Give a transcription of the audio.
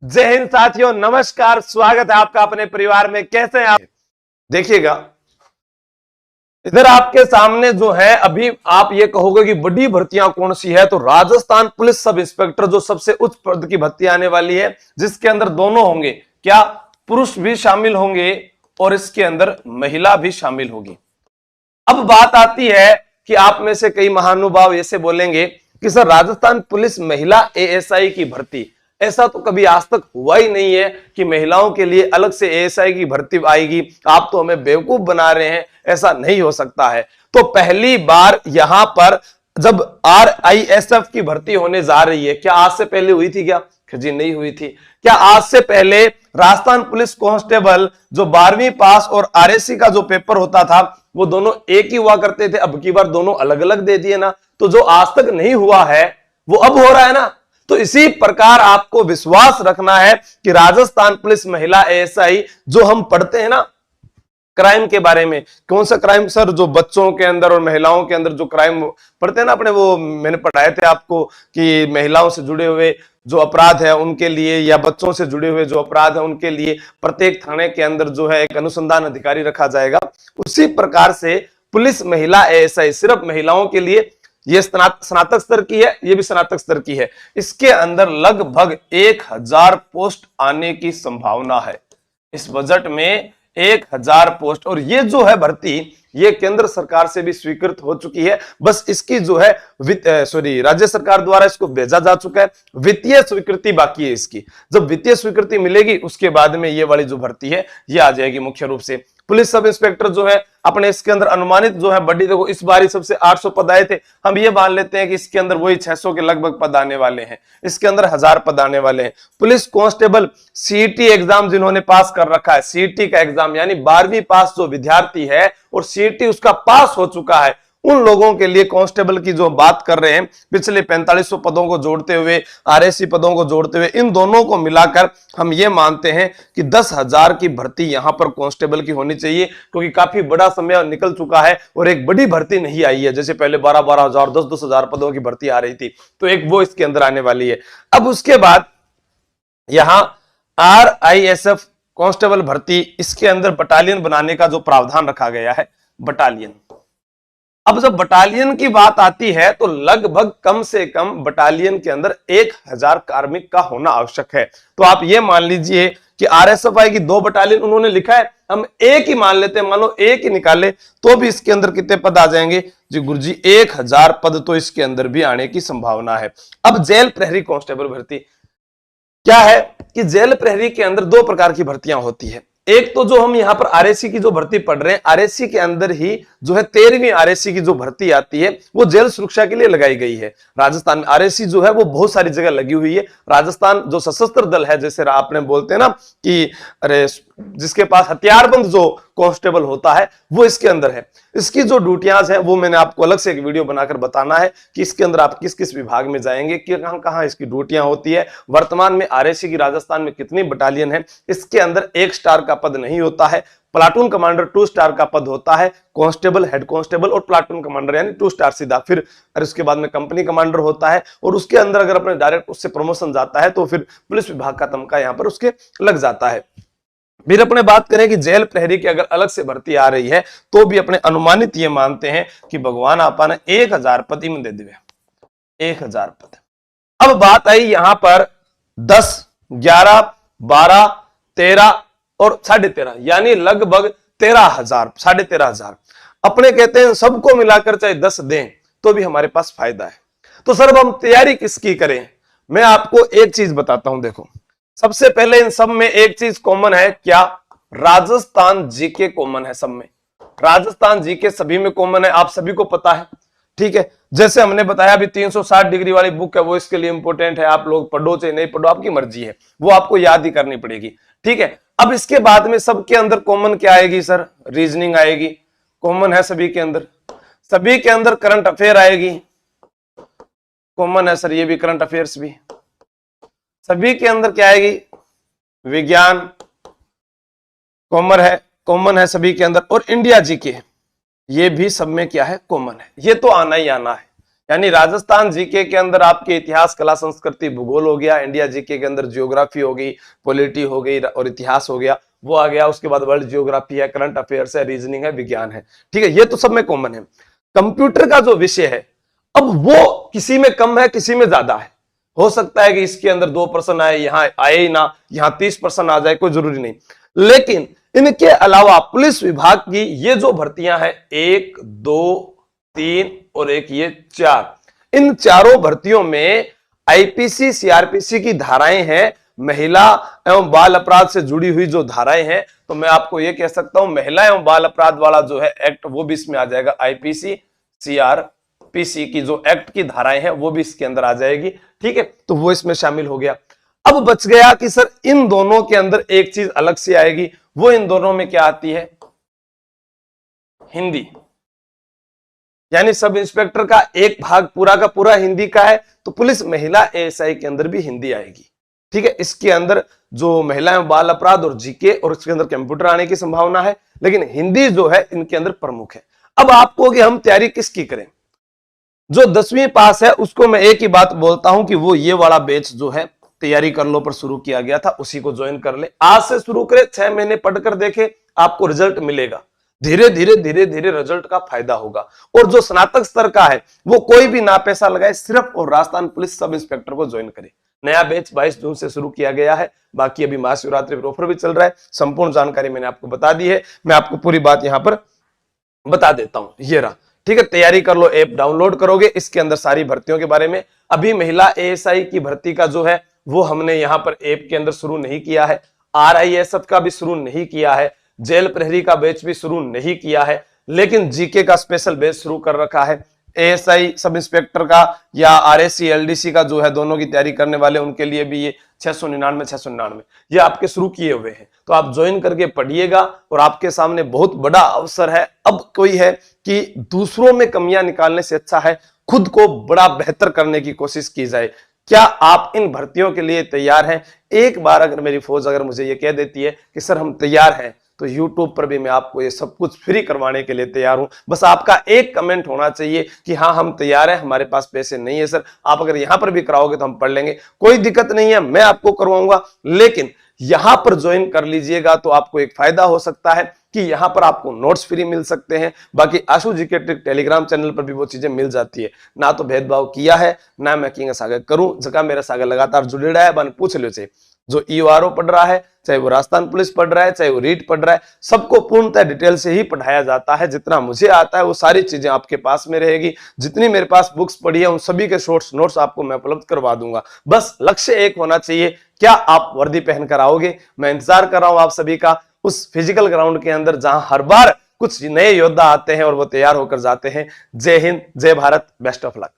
जय हिंद साथियों, नमस्कार। स्वागत है आपका अपने परिवार में। कैसे हैं आप? देखिएगा, इधर आपके सामने जो है, अभी आप ये कहोगे कि बड़ी भर्तियां कौन सी है, तो राजस्थान पुलिस सब इंस्पेक्टर जो सबसे उच्च पद की भर्ती आने वाली है, जिसके अंदर दोनों होंगे, क्या पुरुष भी शामिल होंगे और इसके अंदर महिला भी शामिल होगी। अब बात आती है कि आप में से कई महानुभाव ऐसे बोलेंगे कि सर, राजस्थान पुलिस महिला एएसआई की भर्ती, ऐसा तो कभी आज तक हुआ ही नहीं है कि महिलाओं के लिए अलग से एएसआई की भर्ती आएगी। आप तो हमें बेवकूफ बना रहे हैं, ऐसा नहीं हो सकता है। तो पहली बार यहां पर जब RISF की भर्ती होने जा रही है, क्या आज से पहले हुई थी क्या? जी नहीं हुई थी। क्या आज से पहले राजस्थान पुलिस कांस्टेबल जो 12वीं पास और RSC का जो पेपर होता था, वो दोनों एक ही हुआ करते थे? अब की बार दोनों अलग अलग दे दिए ना। तो जो आज तक नहीं हुआ है वो अब हो रहा है ना। तो इसी प्रकार आपको विश्वास रखना है कि राजस्थान पुलिस महिला एएसआई, जो हम पढ़ते हैं ना क्राइम के बारे में, कौन सा क्राइम सर? जो बच्चों के अंदर और महिलाओं के अंदर जो क्राइम पढ़ते हैं ना अपने, वो मैंने पढ़ाए थे आपको कि महिलाओं से जुड़े हुए जो अपराध है उनके लिए, या बच्चों से जुड़े हुए जो अपराध है उनके लिए प्रत्येक थाने के अंदर जो है एक अनुसंधान अधिकारी रखा जाएगा। उसी प्रकार से पुलिस महिला एएसआई सिर्फ महिलाओं के लिए, ये स्नातक स्तर की है, ये भी स्नातक स्तर की है। इसके अंदर लगभग 1000 पोस्ट आने की संभावना है इस बजट में। 1000 पोस्ट, और ये जो है भर्ती, ये केंद्र सरकार से भी स्वीकृत हो चुकी है। बस इसकी जो है राज्य सरकार द्वारा इसको भेजा जा चुका है। वित्तीय स्वीकृति बाकी है इसकी। जब वित्तीय स्वीकृति मिलेगी उसके बाद में ये वाली जो भर्ती है ये आ जाएगी मुख्य रूप से। पुलिस सब इंस्पेक्टर जो है अपने इसके अंदर अनुमानित जो है बड़ी, देखो इस बार सबसे 800 पद आए थे, हम ये मान लेते हैं कि इसके अंदर वही 600 के लगभग पद आने वाले हैं। इसके अंदर 1000 पद आने वाले हैं। पुलिस कांस्टेबल सीईटी एग्जाम जिन्होंने पास कर रखा है, सीईटी का एग्जाम यानी 12वीं पास जो विद्यार्थी है और सीईटी उसका पास हो चुका है, उन लोगों के लिए कांस्टेबल की जो बात कर रहे हैं, पिछले 4500 पदों को जोड़ते हुए, RSC पदों को जोड़ते हुए, इन दोनों को मिलाकर हम ये मानते हैं कि 10,000 की भर्ती यहां पर कांस्टेबल की होनी चाहिए, क्योंकि काफी बड़ा समय निकल चुका है और एक बड़ी भर्ती नहीं आई है। जैसे पहले 12-12 हजार, 10-10 हजार पदों की भर्ती आ रही थी, तो एक वो इसके अंदर आने वाली है। अब उसके बाद यहां RISF कांस्टेबल भर्ती, इसके अंदर बटालियन बनाने का जो प्रावधान रखा गया है, बटालियन। अब जब बटालियन की बात आती है तो लगभग कम से कम बटालियन के अंदर 1000 कार्मिक का होना आवश्यक है। तो आप ये मान लीजिए कि RSFI की 2 बटालियन उन्होंने लिखा है, हम एक ही मान लेते हैं, मान लो एक ही निकाले तो भी इसके अंदर कितने पद आ जाएंगे जी गुरुजी? 1000 पद तो इसके अंदर भी आने की संभावना है। अब जेल प्रहरी कांस्टेबल भर्ती क्या है कि जेल प्रहरी के अंदर 2 प्रकार की भर्तियां होती है। एक तो जो हम यहां पर RSC की जो भर्ती पढ़ रहे हैं, RSC के अंदर ही जो है 13वीं RSC की जो भर्ती आती है वो जेल सुरक्षा के लिए लगाई गई है। राजस्थान में RSC जो है वो बहुत सारी जगह लगी हुई है। राजस्थान जो सशस्त्र दल है, जैसे आपने बोलते हैं ना कि अरे जिसके पास हथियारबंद जो कांस्टेबल होता है वो इसके अंदर है। इसकी जो ड्यूटियां है वो मैंने आपको अलग से एक वीडियो बनाकर बताना है कि इसके अंदर आप किस किस विभाग में जाएंगे, कि कहां कहां इसकी ड्यूटियां होती है। वर्तमान में RSC की राजस्थान में कितनी बटालियन है, इसके अंदर 1 स्टार का पद नहीं होता है। प्लाटून कमांडर 2 स्टार का पद होता है। कांस्टेबल, हेड कांस्टेबल और प्लाटून कमांडर यानी 2 स्टार सीधा। फिर उसके बाद में कंपनी कमांडर होता है, और उसके अंदर अगर अपने डायरेक्ट उससे प्रमोशन जाता है तो फिर पुलिस विभाग का तमका यहां पर उसके लग जाता है। फिर अपने बात करें कि जेल प्रहरी की अगर अलग से भर्ती आ रही है तो भी अपने अनुमानित ये मानते हैं कि भगवान आपा ने 1000 पद ही में दे दिए, 1000 पद। अब बात आई यहां पर 10, 11, 12, 13 और 13.5 यानी लगभग 13,000, 13,500 अपने कहते हैं सबको मिलाकर चाहे 10 दें तो भी हमारे पास फायदा है। तो सर अब हम तैयारी किसकी करें? मैं आपको एक चीज बताता हूं। देखो, सबसे पहले इन सब में एक चीज कॉमन है, क्या? राजस्थान जीके कॉमन है सब में। राजस्थान जीके सभी में कॉमन है, आप सभी को पता है, ठीक है। जैसे हमने बताया अभी 360 डिग्री वाली बुक है, वो इसके लिए इंपॉर्टेंट है। आप लोग पढ़ो चाहे नहीं पढ़ो, आपकी मर्जी है, वो आपको याद ही करनी पड़ेगी, ठीक है। अब इसके बाद में सबके अंदर कॉमन क्या आएगी सर? रीजनिंग आएगी, कॉमन है सभी के अंदर। सभी के अंदर करंट अफेयर आएगी, कॉमन है सर, ये भी करंट अफेयर्स भी। सभी के अंदर क्या आएगी? विज्ञान कॉमन है सभी के अंदर। और इंडिया जीके, ये भी सब में क्या है? कॉमन है। ये तो आना ही आना है, यानी राजस्थान जीके के अंदर आपके इतिहास, कला, संस्कृति, भूगोल हो गया। इंडिया जीके के अंदर जियोग्राफी हो गई, पॉलिटी हो गई और इतिहास हो गया, वो आ गया। उसके बाद वर्ल्ड जियोग्राफी है, करंट अफेयर्स है, रीजनिंग है, विज्ञान है। ठीक है, ये तो सब में कॉमन है। कंप्यूटर का जो विषय है, अब वो किसी में कम है, किसी में ज्यादा है। हो सकता है कि इसके अंदर 2% आए, यहां आए ही ना, यहां 30% आ जाए, कोई जरूरी नहीं। लेकिन इनके अलावा पुलिस विभाग की ये जो भर्तियां हैं, 1, 2, 3 और एक ये 4, इन चारों भर्तियों में आईपीसी, सीआरपीसी की धाराएं हैं, महिला एवं बाल अपराध से जुड़ी हुई जो धाराएं हैं। तो मैं आपको यह कह सकता हूं, महिला एवं बाल अपराध वाला जो है एक्ट, वो भी इसमें आ जाएगा। आईपीसी, सीआरपीसी की जो एक्ट की धाराएं हैं, वो भी इसके अंदर आ जाएगी। ठीक है, तो वो इसमें शामिल हो गया। अब बच गया कि सर इन दोनों के अंदर एक चीज अलग से आएगी, वो इन दोनों में क्या आती है? हिंदी। यानी सब इंस्पेक्टर का एक भाग पूरा का पूरा हिंदी का है, तो पुलिस महिला एएसआई के अंदर भी हिंदी आएगी। ठीक है, इसके अंदर जो महिला एवं बाल अपराध और जीके और इसके अंदर कंप्यूटर आने की संभावना है, लेकिन हिंदी जो है इनके अंदर प्रमुख है। अब आपको कि हम तैयारी किसकी करें? जो 10वीं पास है उसको मैं एक ही बात बोलता हूं कि वो ये वाला बैच जो है तैयारी कर लो पर शुरू किया गया था, उसी को ज्वाइन कर ले। आज से शुरू करे, 6 महीने पढ़कर देखे, आपको रिजल्ट मिलेगा। धीरे धीरे धीरे धीरे रिजल्ट का फायदा होगा। और जो स्नातक स्तर का है वो कोई भी ना पैसा लगाए, सिर्फ और राजस्थान पुलिस सब इंस्पेक्टर को ज्वाइन करे। नया बैच 22 जून से शुरू किया गया है। बाकी अभी महाशिवरात्रि पर ऑफर भी चल रहा है। संपूर्ण जानकारी मैंने आपको बता दी है, मैं आपको पूरी बात यहां पर बता देता हूं। ये रहा, ठीक है। तैयारी कर लो, ऐप डाउनलोड करोगे, इसके अंदर सारी भर्तियों के बारे में। अभी महिला एएसआई की भर्ती का जो है वो हमने यहां पर ऐप के अंदर शुरू नहीं किया है। आरआईएसएफ का भी शुरू नहीं किया है, जेल प्रहरी का बैच भी शुरू नहीं किया है, लेकिन जीके का स्पेशल बैच शुरू कर रखा है। एएसआई सब इंस्पेक्टर का या आरएससी एलडीसी का जो है, दोनों की तैयारी करने वाले उनके लिए भी ये 699 ये आपके शुरू किए हुए हैं। तो आप ज्वाइन करके पढ़िएगा और आपके सामने बहुत बड़ा अवसर है। अब कोई है कि दूसरों में कमियां निकालने से अच्छा है खुद को बड़ा बेहतर करने की कोशिश की जाए। क्या आप इन भर्तियों के लिए तैयार हैं? एक बार अगर मेरी फौज अगर मुझे ये कह देती है कि सर हम तैयार हैं, तो YouTube पर भी मैं आपको ये सब कुछ फ्री करवाने के लिए तैयार हूं। बस आपका एक कमेंट होना चाहिए कि हाँ हम तैयार हैं, हमारे पास पैसे नहीं है सर। आप अगर यहां पर भी कराओगे तो हम पढ़ लेंगे, कोई दिक्कत नहीं है, मैं आपको करवाऊंगा। लेकिन यहां पर ज्वाइन कर लीजिएगा तो आपको एक फायदा हो सकता है कि यहां पर आपको नोट्स फ्री मिल सकते हैं। बाकी आशु जी के टेलीग्राम चैनल पर भी वो चीजें मिल जाती है। ना तो भेदभाव किया है, ना मैं किंग सागर करूं, जगह मेरा सागर लगातार जुड़े रहा है। बन पूछ लो चाहिए जो ईओआरओ पढ़ रहा है, चाहे वो राजस्थान पुलिस पढ़ रहा है, चाहे वो रीट पढ़ रहा है, सबको पूर्णतः डिटेल से ही पढ़ाया जाता है। जितना मुझे आता है वो सारी चीजें आपके पास में रहेगी। जितनी मेरे पास बुक्स पढ़ी है उन सभी के शॉर्ट्स नोट्स आपको मैं उपलब्ध करवा दूंगा। बस लक्ष्य एक होना चाहिए, क्या आप वर्दी पहनकर आओगे? मैं इंतजार कर रहा हूं आप सभी का उस फिजिकल ग्राउंड के अंदर, जहां हर बार कुछ नए योद्धा आते हैं और वो तैयार होकर जाते हैं। जय हिंद, जय भारत, बेस्ट ऑफ लक।